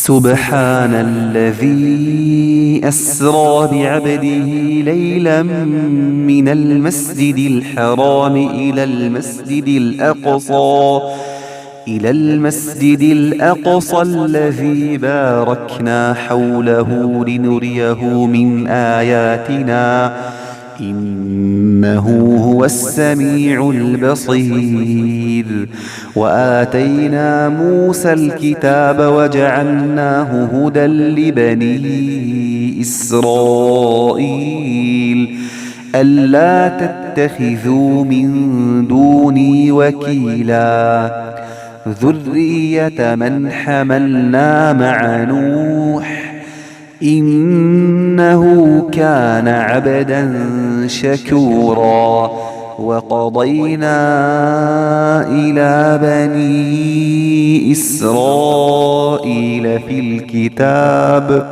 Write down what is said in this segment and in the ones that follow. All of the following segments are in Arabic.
سبحان الذي أسرى بعبده ليلا من المسجد الحرام إلى المسجد الأقصى الذي باركنا حوله لنريه من آياتنا إنه هو السميع البصير. وآتينا موسى الكتاب وجعلناه هدى لبني إسرائيل ألا تتخذوا من دوني وكيلا ذرية من حملنا مع نوح إنه كان عبدا شكورا. وقضينا إلى بني إسرائيل في الكتاب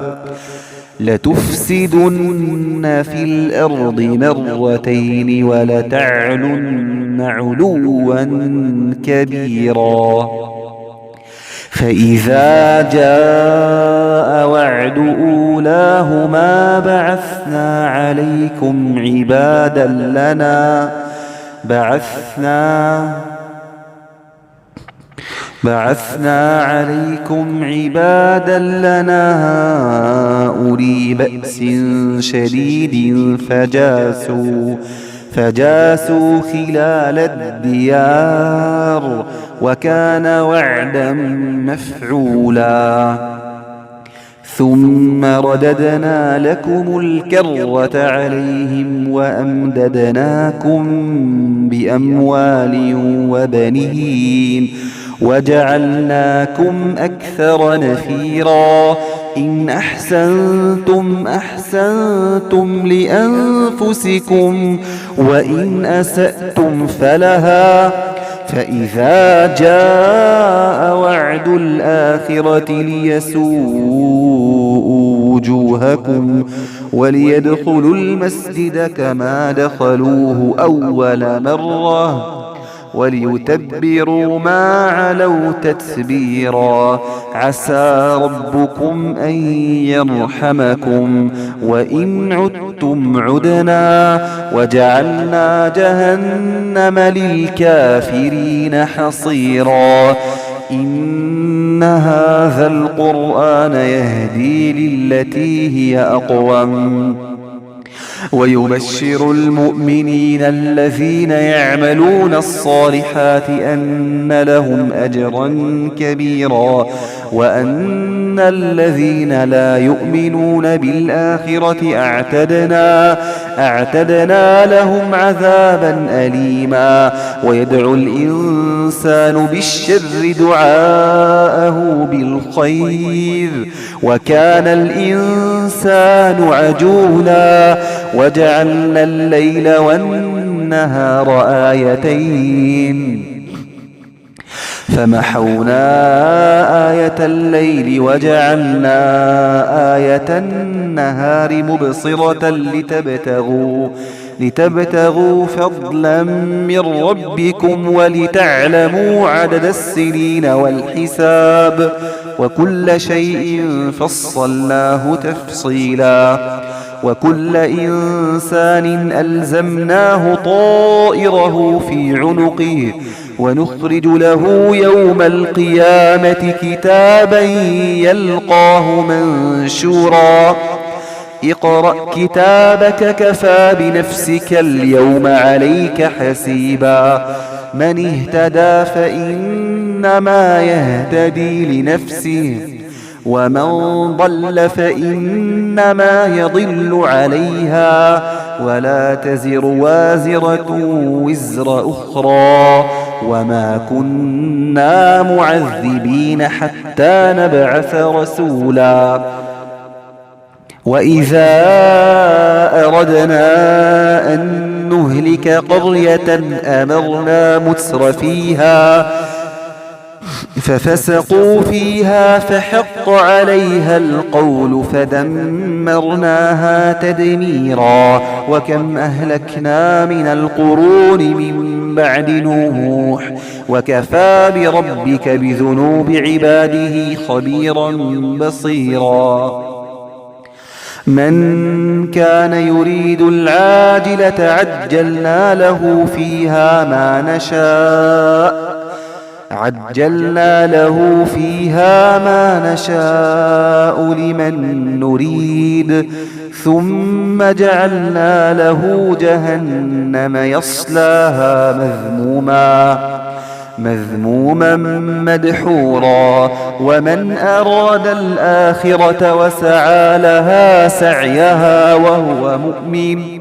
لتفسدن في الأرض مرتين ولتعلن علوا كبيرا. فإذا جاء وعد أولاهما بعثنا عليكم عبادا لنا أولي بأس شديد فجاسوا خلال الديار وكان وعدا مفعولا. ثم رددنا لكم الكرة عليهم وأمددناكم بأموال وبنين وجعلناكم أكثر نفيرا. إن أحسنتم أحسنتم لأنفسكم وإن أسأتم فلها. فإذا جاء وعد الآخرة ليسوءوا وجوهكم وليدخلوا المسجد كما دخلوه أول مرة وليتبروا ما علوا تتبيرا. عسى ربكم أن يرحمكم وإن عدتم عدنا وجعلنا جهنم للكافرين حصيرا. إن هذا القرآن يهدي للتي هي أقوم ويبشر المؤمنين الذين يعملون الصالحات أن لهم أجرا كبيرا وأن الذين لا يؤمنون بالآخرة أعتدنا لهم عذابا أليما. ويدعو الإنسان بالشر دعاءه بالخير وكان الإنسان عجولا. وجعلنا الليل والنهار آيتين فمحونا آية الليل وجعلنا آية النهار مبصرة لتبتغوا فضلا من ربكم ولتعلموا عدد السنين والحساب وكل شيء فصلناه تفصيلا. وكل إنسان ألزمناه طائره في عنقه ونخرج له يوم القيامة كتابا يلقاه منشورا. اقرأ كتابك كفى بنفسك اليوم عليك حسيبا. من اهتدى فإنما يهتدي لنفسه ومن ضل فإنما يضل عليها ولا تزر وازرة وزر أخرى وما كنا معذبين حتى نبعث رسولا. وإذا أردنا أن نهلك قرية أمرنا مترفيها ففسقوا فيها فحق عليها القول فدمرناها تدميرا. وكم أهلكنا من القرون من بعد نوح وكفى بربك بذنوب عباده خبيرا بصيرا من كان يريد العاجلة عجلنا له فيها ما نشاء لمن نريد ثم جعلنا له جهنم يصلاها مذموما مدحورا ومن أراد الآخرة وسعى لها سعيها وهو مؤمن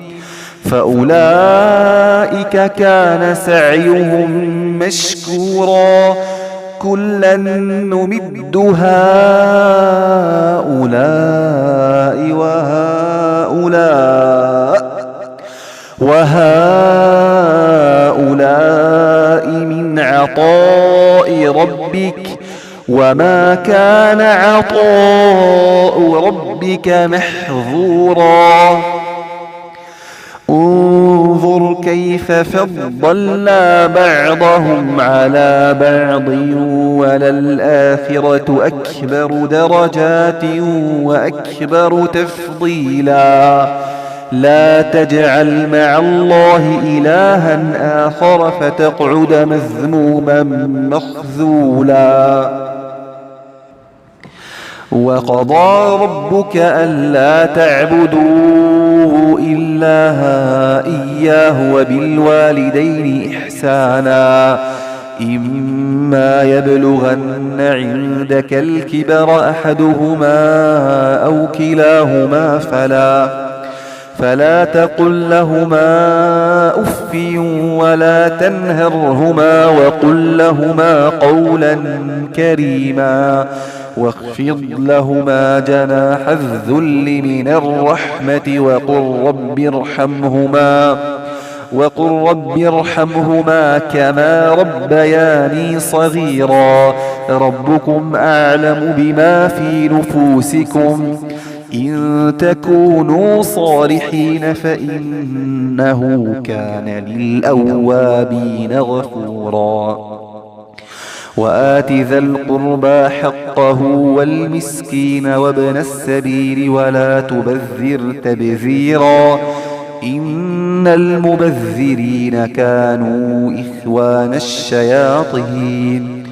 فأولئك كان سعيهم مشكورا كلا نمد هؤلاء وهؤلاء من عطاء ربك وما كان عطاء ربك محظورا انظر كيف فضلنا بعضهم على بعض وللآخرة أكبر درجات وأكبر تفضيلا لا تجعل مع الله إلها آخر فتقعد مذموما مخذولا وقضى ربك ألا تعبدوا إلا إياه وبالوالدين إحسانا إما يبلغن عندك الكبر أحدهما أو كلاهما فلا تقل لهما أف ولا تنهرهما وقل لهما قولا كريما واخفض لهما جناح الذل من الرحمة وقل رب ارحمهما كما ربياني صغيرا ربكم أعلم بما في نفوسكم إن تكونوا صالحين فإنه كان للأوابين غفورا وآت ذا القربى حقه والمسكين وابن السبيل ولا تبذر تبذيرا إن المبذرين كانوا إخوان الشياطين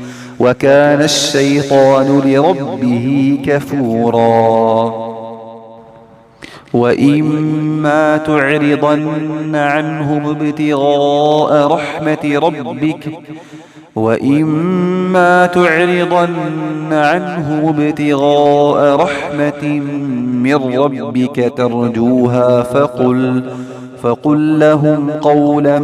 وكان الشيطان لربه كفورا وإما تعرضن عنهم ابتغاء رحمة من ربك ترجوها فقل لهم قولا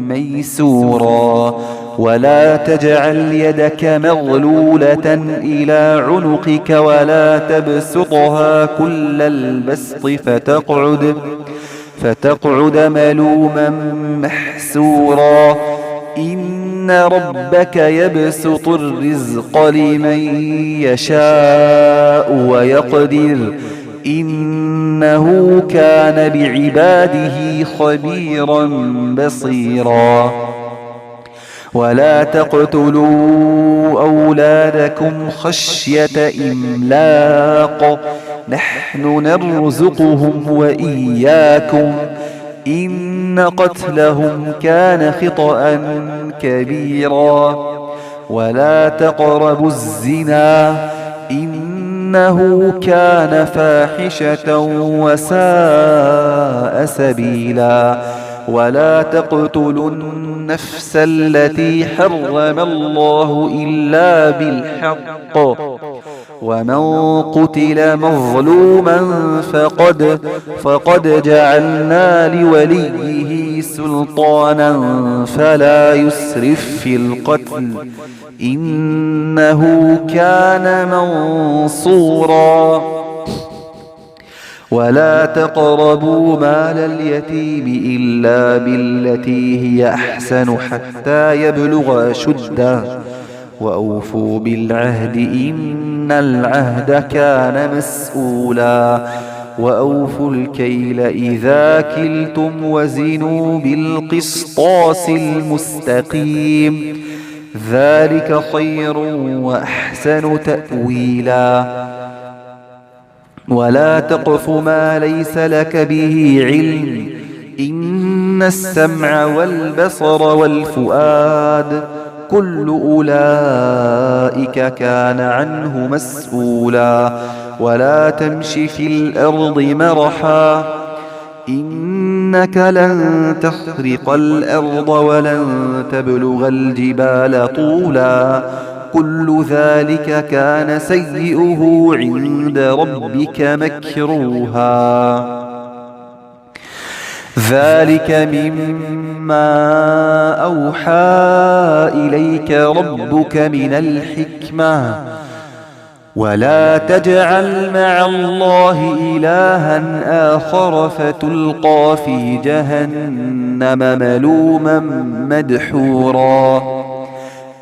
ميسورا ولا تجعل يدك مغلولة إلى عنقك ولا تبسطها كل البسط فتقعد ملوما محسورا إن ربك يبسط الرزق لمن يشاء ويقدر إنه كان بعباده خبيرا بصيرا ولا تقتلوا أولادكم خشية إملاق نحن نرزقهم وإياكم إن قتلهم كان خطأ كبيرا ولا تقربوا الزنا إنه كان فاحشة وساء سبيلا ولا تقتلوا النفس التي حرم الله إلا بالحق ومن قتل مظلوما فقد جعلنا لوليه سلطانا فلا يسرف في القتل إنه كان منصورا ولا تقربوا مال اليتيم إلا بالتي هي أحسن حتى يبلغ أشده وأوفوا بالعهد إن العهد كان مسؤولا وأوفوا الكيل إذا كلتم وزنوا بالقسطاس المستقيم ذلك خير وأحسن تأويلا ولا تقف ما ليس لك به علم إن السمع والبصر والفؤاد كل أولئك كان عنه مسؤولا ولا تمش في الأرض مرحا إنك لن تخرق الأرض ولن تبلغ الجبال طولا كل ذلك كان سيئه عند ربك مكروها ذلك مما أوحى إليك ربك من الحكمة ولا تجعل مع الله إلها آخر فتلقى في جهنم ملوما مدحورا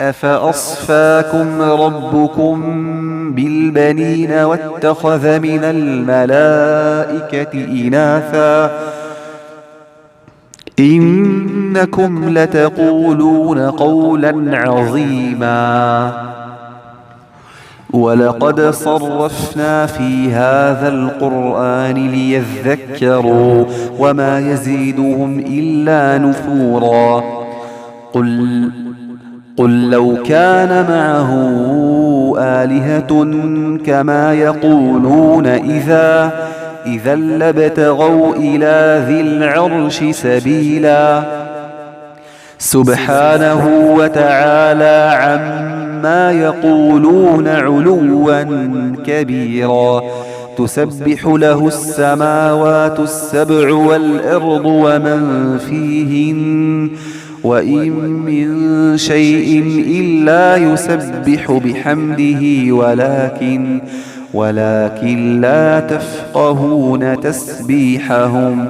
أفأصفاكم ربكم بالبنين واتخذ من الملائكة إناثا إنكم لتقولون قولا عظيما ولقد صرفنا في هذا القرآن ليذكروا وما يزيدهم إلا نفورا قل لو كان معه آلهة كما يقولون إذا لابتغوا إلى ذي العرش سبيلا سبحانه وتعالى عما يقولون علوا كبيرا تسبح له السماوات السبع والأرض ومن فيهن وإن من شيء إلا يسبح بحمده ولكن لا تفقهون تسبيحهم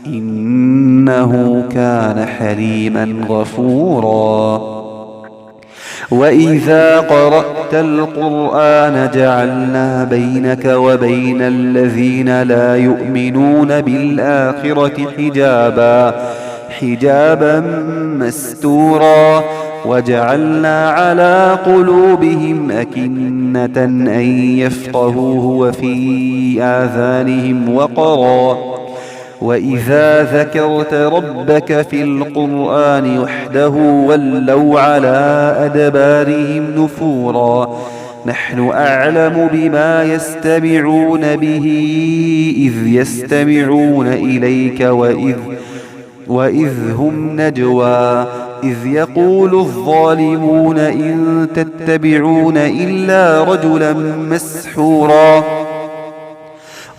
إنه كان حليما غفورا وإذا قرأت القرآن جعلنا بينك وبين الذين لا يؤمنون بالآخرة حجابا مستورا وجعلنا على قلوبهم أكنة أن يفقهوه وفي آذانهم وقرا وإذا ذكرت ربك في القرآن وحده ولوا على أدبارهم نفورا نحن أعلم بما يستمعون به إذ يستمعون إليك وإذ هم نجوى إذ يقول الظالمون إن تتبعون إلا رجلا مسحورا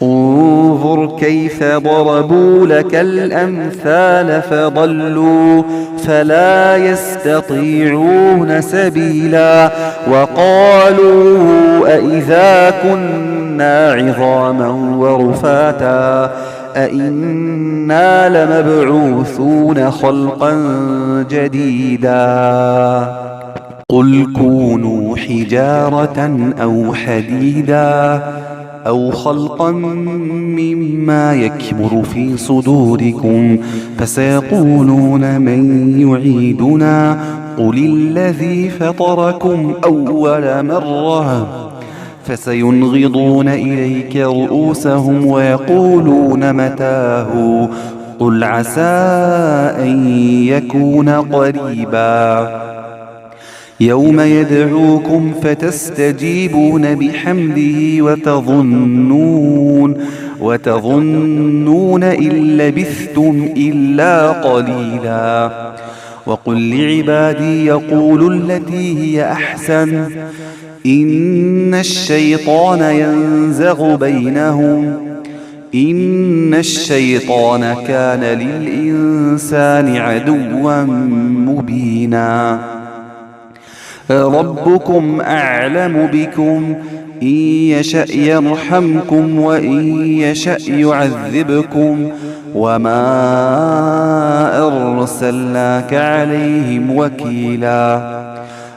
انظر كيف ضربوا لك الأمثال فضلوا فلا يستطيعون سبيلا وقالوا أإذا كنا عظاما ورفاتا أإنا لمبعوثون خلقا جديدا قل كونوا حجارة أو حديدا أو خلقا مما يكبر في صدوركم فسيقولون من يعيدنا قل الذي فطركم أول مرة فسينغضون إليك رؤوسهم ويقولون متاه قل عسى أن يكون قريبا يوم يدعوكم فتستجيبون بحمده وتظنون إن لبثتم إلا قليلا وقل لعبادي يقولوا التي هي أحسن إن الشيطان ينزغ بينهم إن الشيطان كان للإنسان عدوا مبينا ربكم أعلم بكم إن يشأ يرحمكم وإن يشأ يعذبكم وما أرسلناك عليهم وكيلا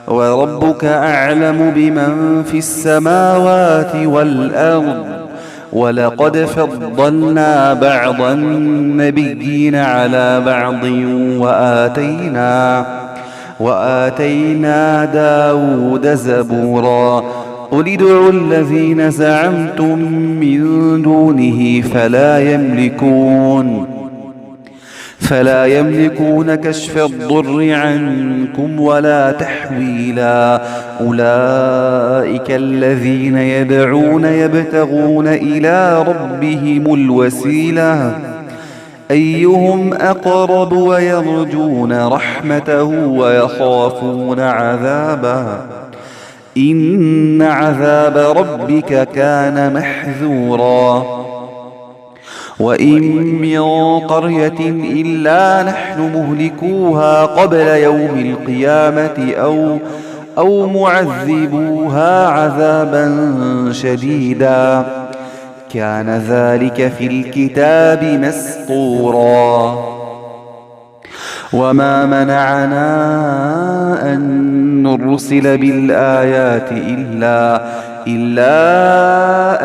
وربك أعلم بمن في السماوات والأرض ولقد فضلنا بعض النبيين على بعض وآتينا داود زبورا قل ادعوا الذين زعمتم من دونه فلا يملكون كشف الضر عنكم ولا تحويلا أولئك الذين يدعون يبتغون إلى ربهم الوسيلة أيهم أقرب ويرجون رحمته ويخافون عذابه إن عذاب ربك كان محذورا وإن من قرية إلا نحن مهلكوها قبل يوم القيامة أو معذبوها عذابا شديدا كان ذلك في الكتاب مسطورا وما منعنا أن نرسل بالآيات إلا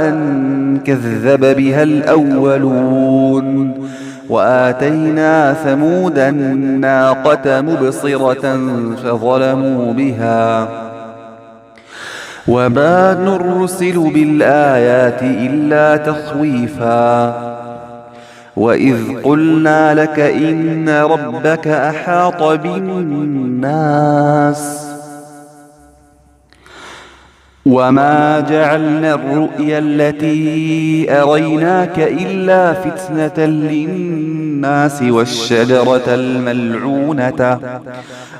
أن كذب بها الأولون وآتينا ثمود الناقة مبصرة فظلموا بها وما نرسل بالآيات إلا تخويفا وإذ قلنا لك إن ربك أحاط بالناس وما جعلنا الرؤيا التي أريناك إلا فتنة للناس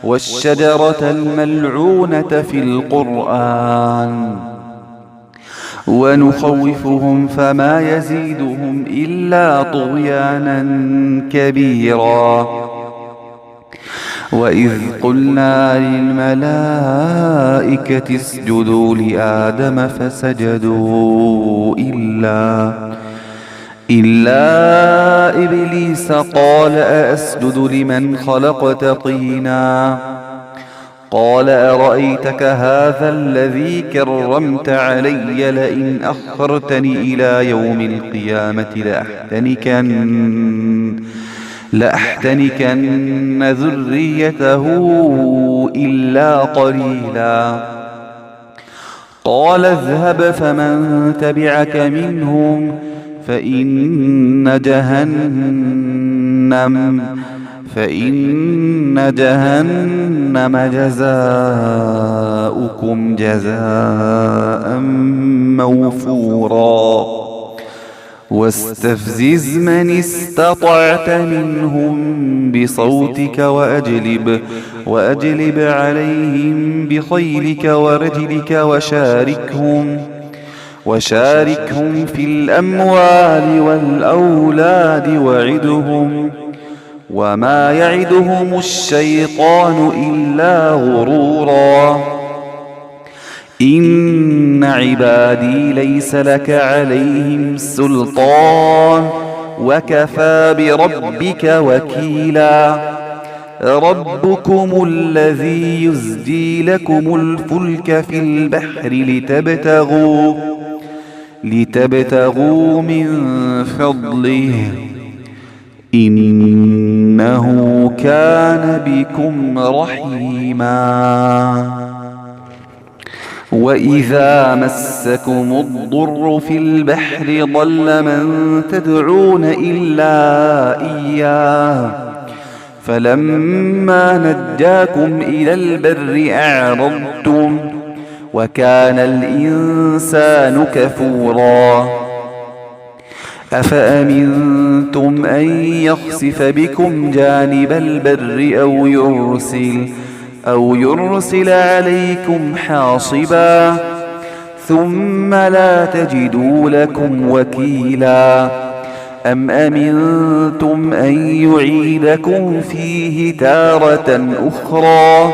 والشجرة الملعونة في القرآن ونخوفهم فما يزيدهم إلا طغيانا كبيرا وإذ قلنا للملائكة اسجدوا لآدم فسجدوا إلا إبليس قال أأسجد لمن خلقت طينا قال أرأيتك هذا الذي كرمت علي لئن أخرتني إلى يوم القيامة لأحتنكن ذريته إلا قليلا قال اذهب فمن تبعك منهم فإن جهنم جزاؤكم جزاء موفورا واستفزز من استطعت منهم بصوتك وأجلب عليهم بخيلك ورجلك وشاركهم في الأموال والأولاد وعدهم وما يعدهم الشيطان إلا غرورا إن عبادي ليس لك عليهم سلطان وكفى بربك وكيلا ربكم الذي يزجي لكم الفلك في البحر لتبتغوا من فضله إنه كان بكم رحيما وإذا مسكم الضر في البحر ضل من تدعون إلا إياه فلما نجاكم إلى البر أعرضتم وكان الإنسان كفورا أفأمنتم أن يخسف بكم جانب البر أو يرسل عليكم حاصبا ثم لا تجدوا لكم وكيلا أم أمنتم أن يعيدكم فيه تارة أخرى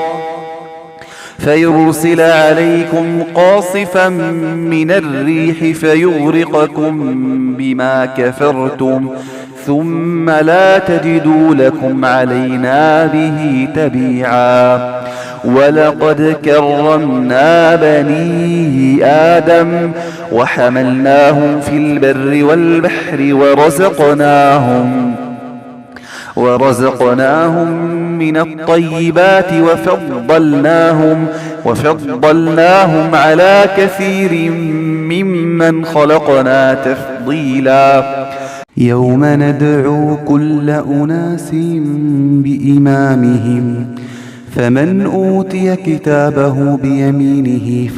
فيرسل عليكم قاصفا من الريح فيغرقكم بما كفرتم ثم لا تجدوا لكم علينا به تبيعا ولقد كرمنا بني آدم وحملناهم في البر والبحر ورزقناهم من الطيبات وفضلناهم على كثير ممن خلقنا تفضيلا. يوم ندعو كل أناس بإمامهم فمن أوتي كتابه بيمينه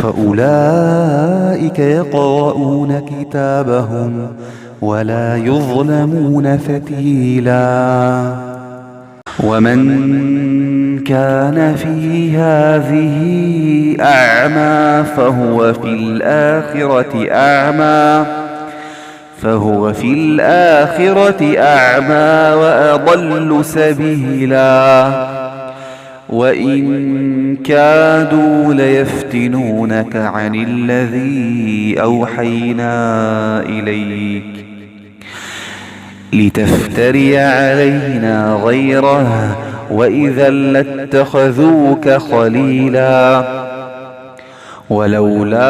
فأولئك يقرؤون كتابهم ولا يظلمون فتيلا. ومن كان في هذه أعمى فهو في الآخرة أعمى وأضل سبيلا. وإن كادوا ليفتنونك عن الذي أوحينا إليك لتفتري علينا غيره وإذا لاتخذوك خليلا. ولولا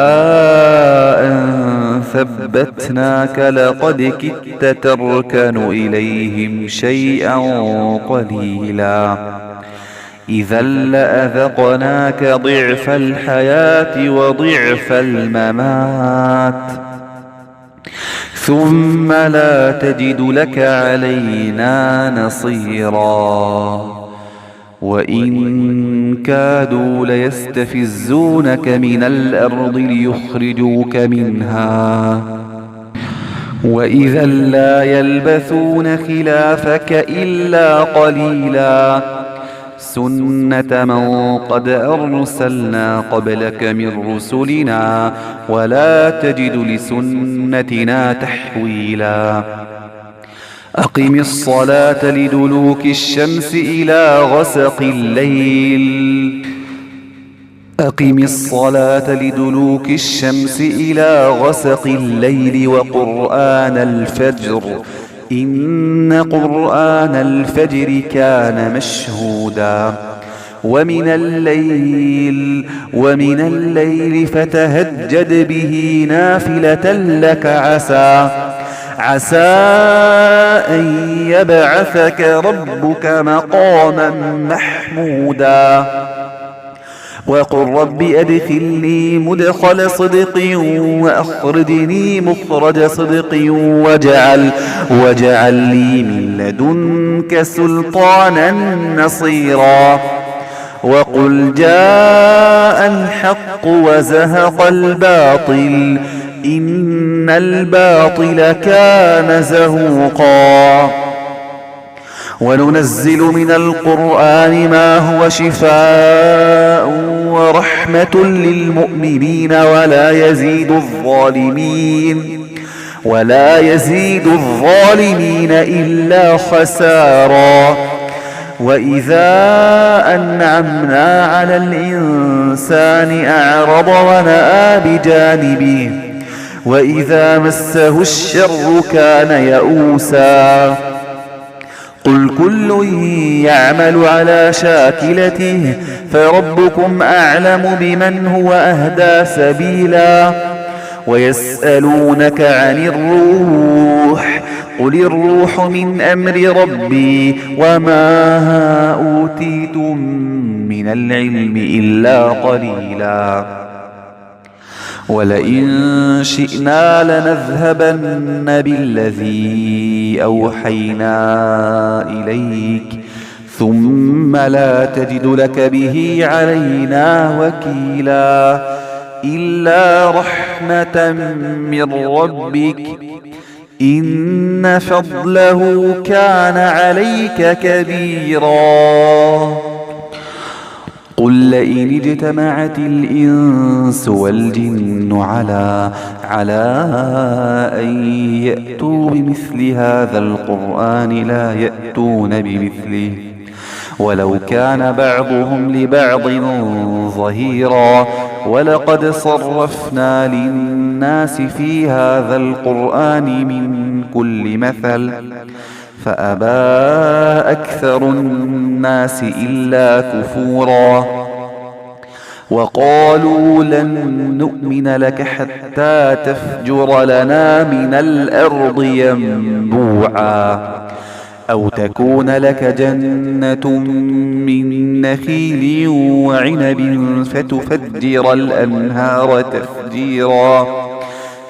أن ثبتناك لقد كدت تركن إليهم شيئا قليلا. إذا لأذقناك ضعف الحياة وضعف الممات ثم لا تجد لك علينا نصيرا. وإن كادوا ليستفزونك من الأرض ليخرجوك منها وإذا لا يلبثون خلافك إلا قليلا. سنة من قد أرسلنا قبلك من رسلنا ولا تجد لسنتنا تحويلا. أقم الصلاة لدلوك الشمس إلى غسق الليل وقرآن الفجر إن قرآن الفجر كان مشهودا. ومن الليل فتهجد به نافلة لك عسى أن يبعثك ربك مقاما محمودا. وقل رب أدخلني مدخل صدق وأخرجني مخرج صدق واجعل لي من لدنك سلطانا نصيرا. وقل جاء الحق وزهق الباطل إن الباطل كان زهوقا. وننزل من القرآن ما هو شفاء ورحمة للمؤمنين ولا يزيد الظالمين إلا خسارا. وإذا أنعمنا على الإنسان أعرض ونأى بجانبه وإذا مسه الشر كان يئوسا. قل كل يعمل على شاكلته فربكم أعلم بمن هو أهدى سبيلا. ويسألونك عن الروح قل الروح من أمر ربي وما أوتيتم من العلم إلا قليلا. ولئن شئنا لنذهبن بالذي أوحينا إليك ثم لا تجد لك به علينا وكيلا. إلا رحمة من ربك إن فضله كان عليك كبيرا. قل لئن اجتمعت الإنس والجن على أن يأتوا بمثل هذا القرآن لا يأتون بمثله ولو كان بعضهم لبعض ظهيرا. ولقد صرفنا للناس في هذا القرآن من كل مثل فأبى أكثر الناس إلا كفورا وقالوا لن نؤمن لك حتى تفجر لنا من الأرض ينبوعا أو تكون لك جنة من نخيل وعنب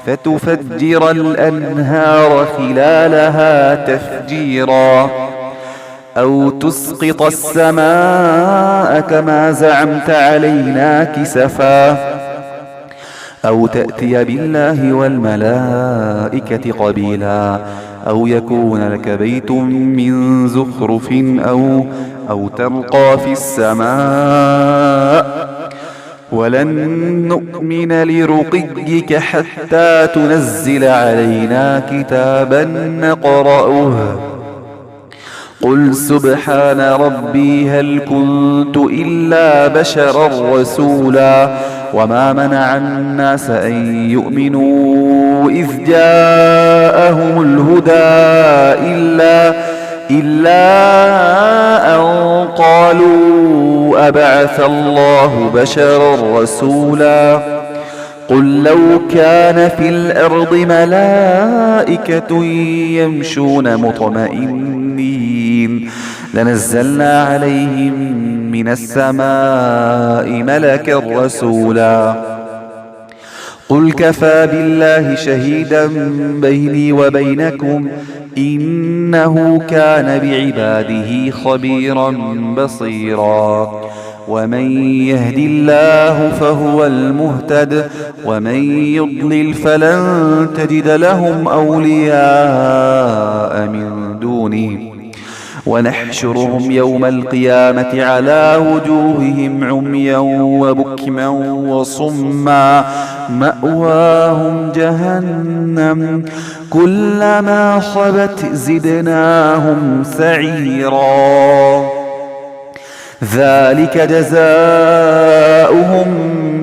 فتفجر الأنهار خلالها تفجيرا أو تسقط السماء كما زعمت علينا كسفا أو تأتي بالله والملائكة قبيلا أو يكون لك بيت من زخرف أو ترقى في السماء ولن نؤمن لرقيك حتى تنزل علينا كتابا نقرأه قل سبحان ربي هل كنت إلا بشرا رسولا وما منع الناس أن يؤمنوا إذ جاءهم الهدى إلا أن قالوا أبعث الله بشرا رسولا قل لو كان في الأرض ملائكة يمشون مطمئنين لنزلنا عليهم من السماء ملكا رسولا قل كفى بالله شهيدا بيني وبينكم إنه كان بعباده خبيرا بصيرا ومن يهد الله فهو المهتد ومن يضلل فلن تجد لهم أولياء من دونه ونحشرهم يوم القيامة على وجوههم عميا وبكما وصما مأواهم جهنم كلما خبت زدناهم سعيرا ذلك جزاؤهم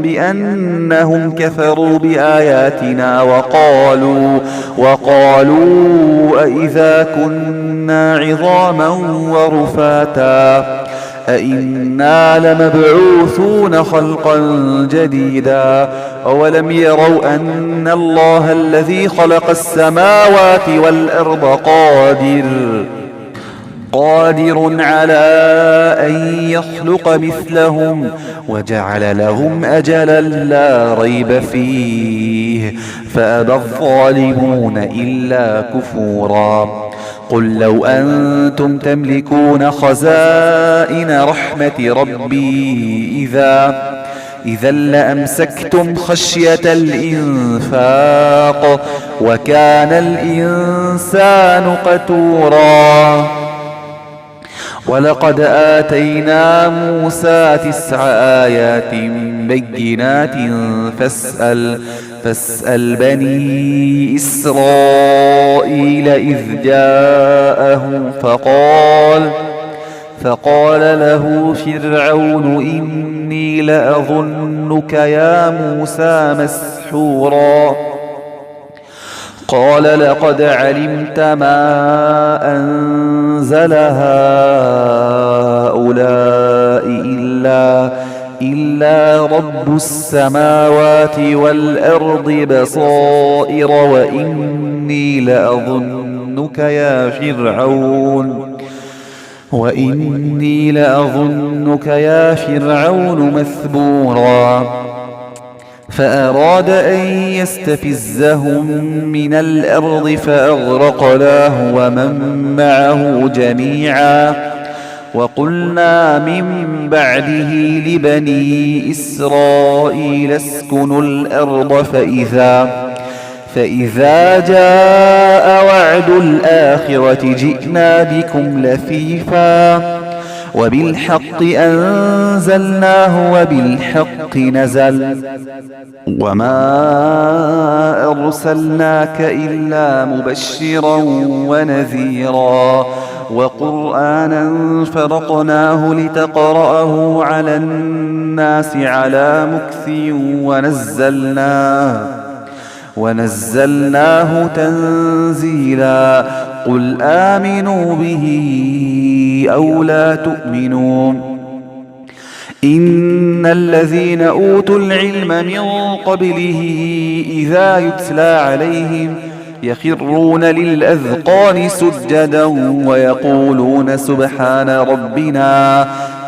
بأنهم كفروا بآياتنا وقالوا أئذا كنا عظاما ورفاتا أئنا لمبعوثون خلقا جديدا أولم يروا أن الله الذي خلق السماوات والأرض قادر على أن يخلق مثلهم وجعل لهم أجلا لا ريب فيه فأبى الظالمون إلا كفورا قل لو أنتم تملكون خزائن رحمة ربي إذا لأمسكتم خشية الإنفاق وكان الإنسان قتورا ولقد آتينا موسى 9 آيات بينات فاسأل بني إسرائيل إذ جاءهم فقال له فرعون إني لأظنك يا موسى مسحورا قال لقد علمت ما أنزل هؤلاء إلا رب السماوات والأرض بصائر وإني لأظنك يا فرعون مثبورا فأراد أن يستفزهم من الأرض فأغرقناه ومن معه جميعا وقلنا من بعده لبني إسرائيل اسكنوا الأرض فإذا جاء وعد الآخرة جئنا بكم لفيفا وبالحق أنزلناه وبالحق نزل وما أرسلناك إلا مبشرا ونذيرا وقرآنا فرقناه لتقرأه على الناس على مكث ونزلناه تنزيلا قل آمنوا به أو لا تؤمنوا إن الذين أوتوا العلم من قبله إذا يتلى عليهم يخرون للأذقان سجدا ويقولون سبحان ربنا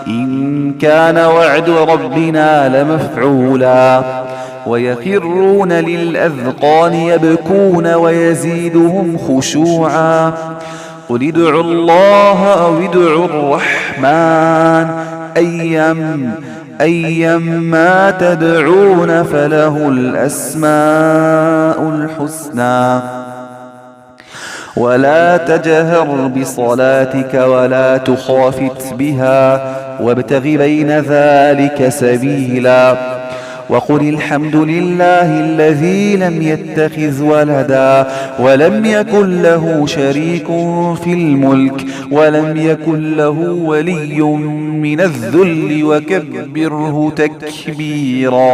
إن كان وعد ربنا لمفعولا ويخرون للأذقان يبكون ويزيدهم خشوعا قل ادعوا الله أو ادعوا الرحمن أيما تدعون فله الأسماء الحسنى ولا تجهر بصلاتك ولا تخافت بها وابتغ بين ذلك سبيلا وقل الحمد لله الذي لم يتخذ ولدا ولم يكن له شريك في الملك ولم يكن له ولي من الذل وكبره تكبيرا.